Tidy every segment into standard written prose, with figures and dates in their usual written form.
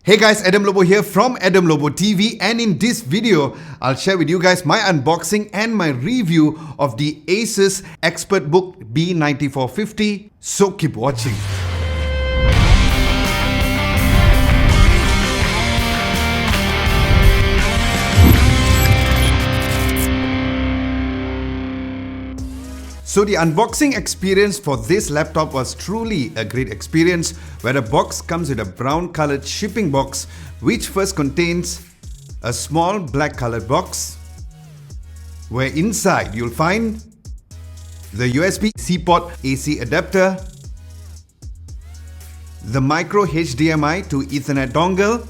Hey guys, Adam Lobo here from Adam Lobo TV, and in this video, I'll share with you guys my unboxing and my review of the ASUS ExpertBook B9450. So keep watching. So the unboxing experience for this laptop was truly a great experience, where the box comes with a brown colored shipping box which first contains a small black colored box, where inside you'll find the USB-C port AC adapter, the micro HDMI to Ethernet dongle,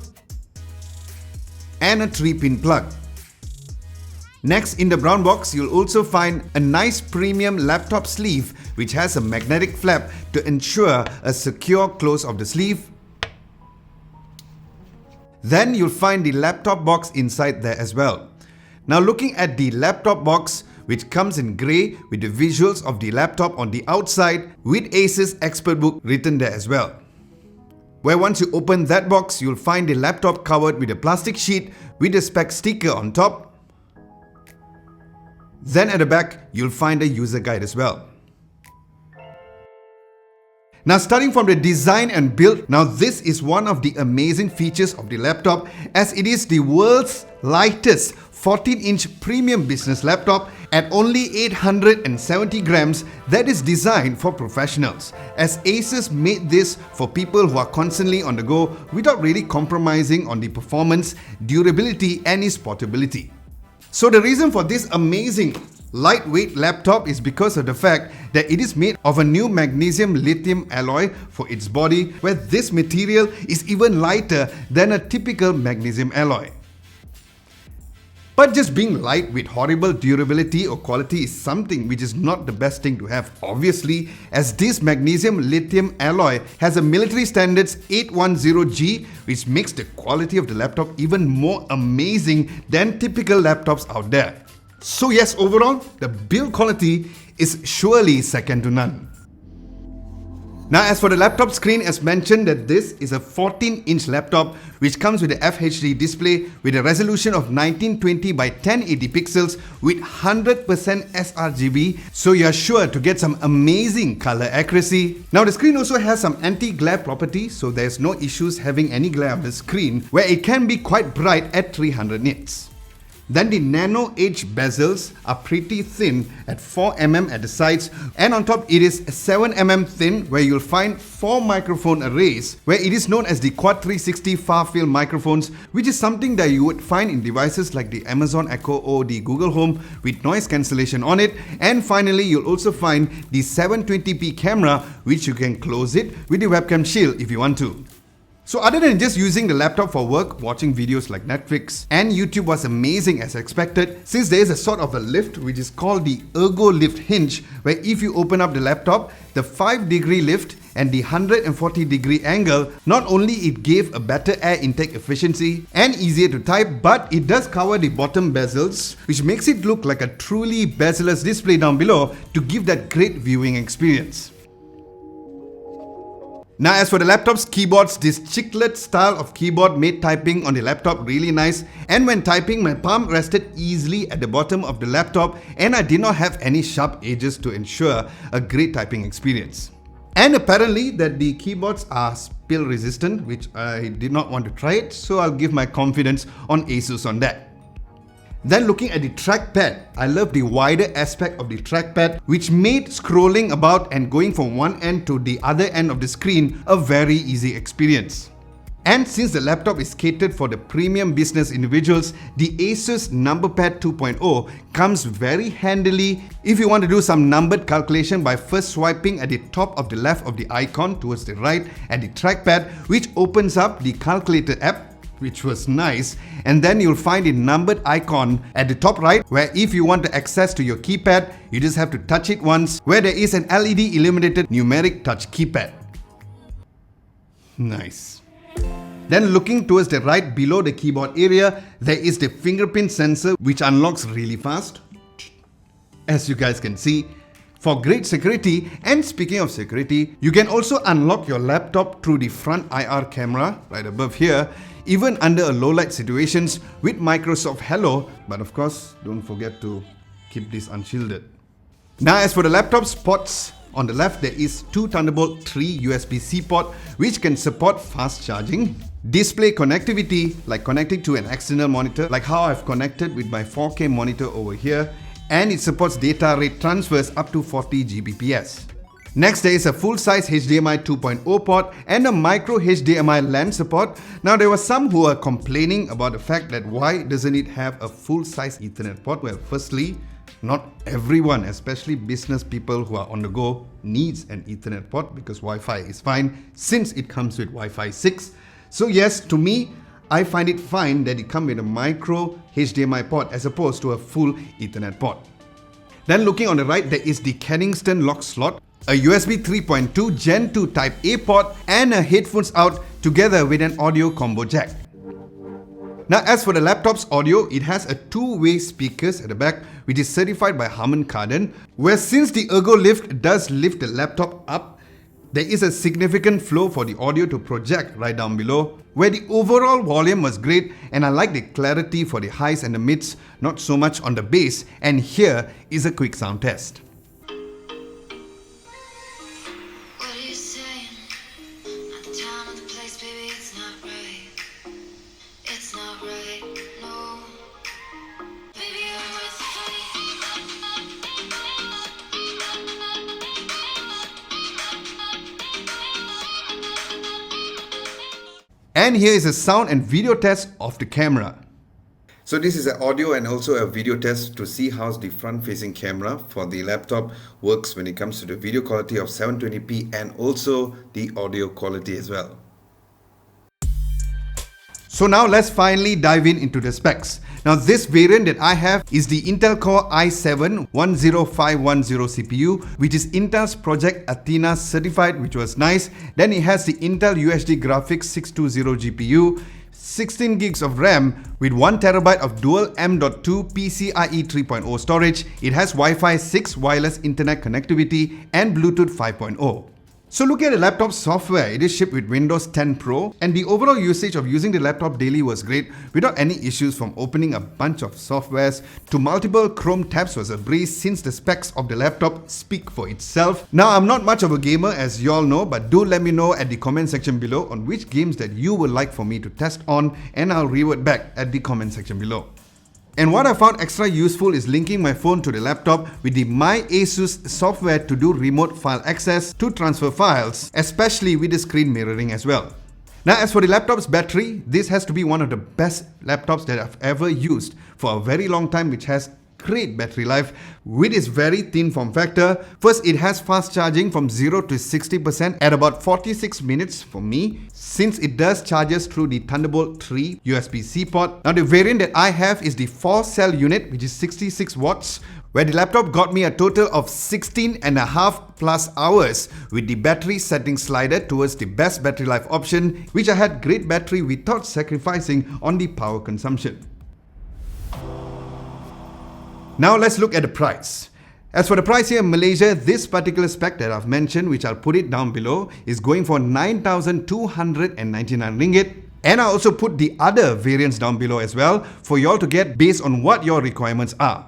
and a 3-pin plug. Next, in the brown box, you'll also find a nice premium laptop sleeve which has a magnetic flap to ensure a secure close of the sleeve. Then you'll find the laptop box inside there as well. Now looking at the laptop box, which comes in grey with the visuals of the laptop on the outside with ASUS ExpertBook written there as well. Where once you open that box, you'll find the laptop covered with a plastic sheet with a spec sticker on top. Then at the back, you'll find a user guide as well. Now starting from the design and build, now this is one of the amazing features of the laptop, as it is the world's lightest 14-inch premium business laptop at only 870 grams that is designed for professionals, as ASUS made this for people who are constantly on the go without really compromising on the performance, durability and its portability. So the reason for this amazing lightweight laptop is because of the fact that it is made of a new magnesium lithium alloy for its body, where this material is even lighter than a typical magnesium alloy. But just being light with horrible durability or quality is something which is not the best thing to have, obviously, as this magnesium lithium alloy has a military standards 810G, which makes the quality of the laptop even more amazing than typical laptops out there. So yes, overall, the build quality is surely second to none. Now as for the laptop screen, as mentioned, that this is a 14-inch laptop which comes with a FHD display with a resolution of 1920 by 1080 pixels with 100% sRGB, so you're sure to get some amazing color accuracy. Now the screen also has some anti-glare property, so there's no issues having any glare on the screen, where it can be quite bright at 300 nits. Then the nano edge bezels are pretty thin at 4mm at the sides, and on top it is 7mm thin, where you'll find 4 microphone arrays, where it is known as the Quad 360 far field microphones, which is something that you would find in devices like the Amazon Echo or the Google Home with noise cancellation on it. And finally, you'll also find the 720p camera, which you can close it with the webcam shield if you want to. So other than just using the laptop for work, watching videos like Netflix and YouTube was amazing as expected, since there is a sort of a lift which is called the Ergo Lift Hinge, where if you open up the laptop, the 5-degree lift and the 140-degree angle, not only it gave a better air intake efficiency and easier to type, but it does cover the bottom bezels, which makes it look like a truly bezel-less display down below to give that great viewing experience. Now as for the laptop's keyboards, this chiclet style of keyboard made typing on the laptop really nice, and when typing my palm rested easily at the bottom of the laptop and I did not have any sharp edges to ensure a great typing experience. And apparently that the keyboards are spill resistant, which I did not want to try it, so I'll give my confidence on ASUS on that. Then looking at the trackpad, I love the wider aspect of the trackpad, which made scrolling about and going from one end to the other end of the screen a very easy experience. And since the laptop is catered for the premium business individuals, the ASUS NumberPad 2.0 comes very handily if you want to do some numbered calculation by first swiping at the top of the left of the icon towards the right at the trackpad, which opens up the calculator app, which was nice, and then you'll find a numbered icon at the top right, where if you want to access to your keypad, you just have to touch it once, where there is an LED illuminated numeric touch keypad. Nice. Then looking towards the right below the keyboard area, there is the fingerprint sensor which unlocks really fast, as you guys can see. for great security. And speaking of security, you can also unlock your laptop through the front IR camera right above here, even under a low light situations with Microsoft Hello. But of course, don't forget to keep this unshielded. Now as for the laptop's ports, on the left there is two Thunderbolt 3 USB-C port which can support fast charging, display connectivity like connecting to an external monitor like how I've connected with my 4K monitor over here, and it supports data rate transfers up to 40 Gbps. Next, there is a full-size HDMI 2.0 port and a micro HDMI LAN support. Now, there were some who are complaining about the fact that why doesn't it have a full-size Ethernet port? Well, firstly, not everyone, especially business people who are on the go, needs an Ethernet port because Wi-Fi is fine since it comes with Wi-Fi 6. So yes, to me, I find it fine that it comes with a micro HDMI port as opposed to a full Ethernet port. Then looking on the right, there is the Kingston lock slot, a USB 3.2 Gen 2 Type A port, and a headphones out together with an audio combo jack. Now as for the laptop's audio, it has a two-way speakers at the back which is certified by Harman Kardon, where since the Ergo Lift does lift the laptop up, there is a significant flow for the audio to project right down below, where the overall volume was great, and I like the clarity for the highs and the mids, not so much on the bass. And here is a quick sound test. And here is a sound and video test of the camera. So this is an audio and also a video test to see how the front-facing camera for the laptop works when it comes to the video quality of 720p and also the audio quality as well. So now let's finally dive into the specs. Now this variant that I have is the Intel Core i7 10510 CPU, which is Intel's Project Athena certified, which was nice. Then it has the Intel UHD Graphics 620 GPU, 16 gigs of RAM with 1TB of dual M.2 PCIe 3.0 storage. It has Wi-Fi 6 wireless internet connectivity and Bluetooth 5.0. So looking at the laptop software, it is shipped with Windows 10 Pro, and the overall usage of using the laptop daily was great without any issues. From opening a bunch of softwares to multiple Chrome tabs was a breeze since the specs of the laptop speak for itself. Now I'm not much of a gamer as you all know, but do let me know at the comment section below on which games that you would like for me to test on, and I'll revert back at the comment section below. And what I found extra useful is linking my phone to the laptop with the My ASUS software to do remote file access to transfer files, especially with the screen mirroring as well. Now as for the laptop's battery, this has to be one of the best laptops that I've ever used for a very long time, which has great battery life with its very thin form factor. First, it has fast charging from 0 to 60% at about 46 minutes for me, since it does charges through the Thunderbolt 3 USB-C port. Now the variant that I have is the 4-cell unit, which is 66 watts, where the laptop got me a total of 16.5 plus hours with the battery setting slider towards the best battery life option, which I had great battery without sacrificing on the power consumption. Now let's look at the price. As for the price here in Malaysia, this particular spec that I've mentioned, which I'll put it down below, is going for 9,299 ringgit. And I also put the other variants down below as well for y'all to get based on what your requirements are.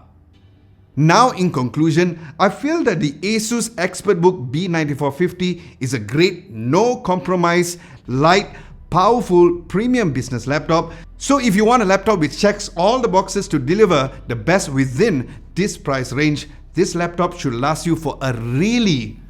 Now in conclusion, I feel that the ASUS ExpertBook B9450 is a great, no compromise, light, powerful, premium business laptop. So if you want a laptop which checks all the boxes to deliver the best within this price range, this laptop should last you for a really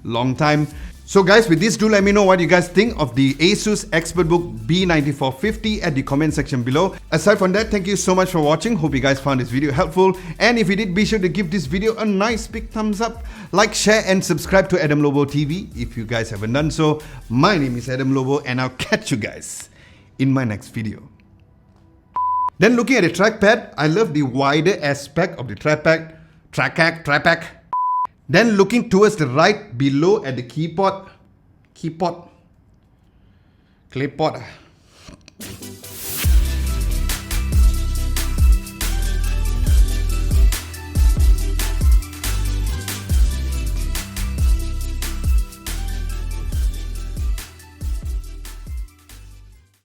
long time. So guys, with this, do let me know what you guys think of the ASUS ExpertBook B9450 at the comment section below. Aside from that, thank you so much for watching. Hope you guys found this video helpful. And if you did, be sure to give this video a nice big thumbs up. Like, share and subscribe to Adam Lobo TV if you guys haven't done so. My name is Adam Lobo and I'll catch you guys in my next video. Then looking at the trackpad, I love the wider aspect of the trackpad. Then looking towards the right below at the keypod.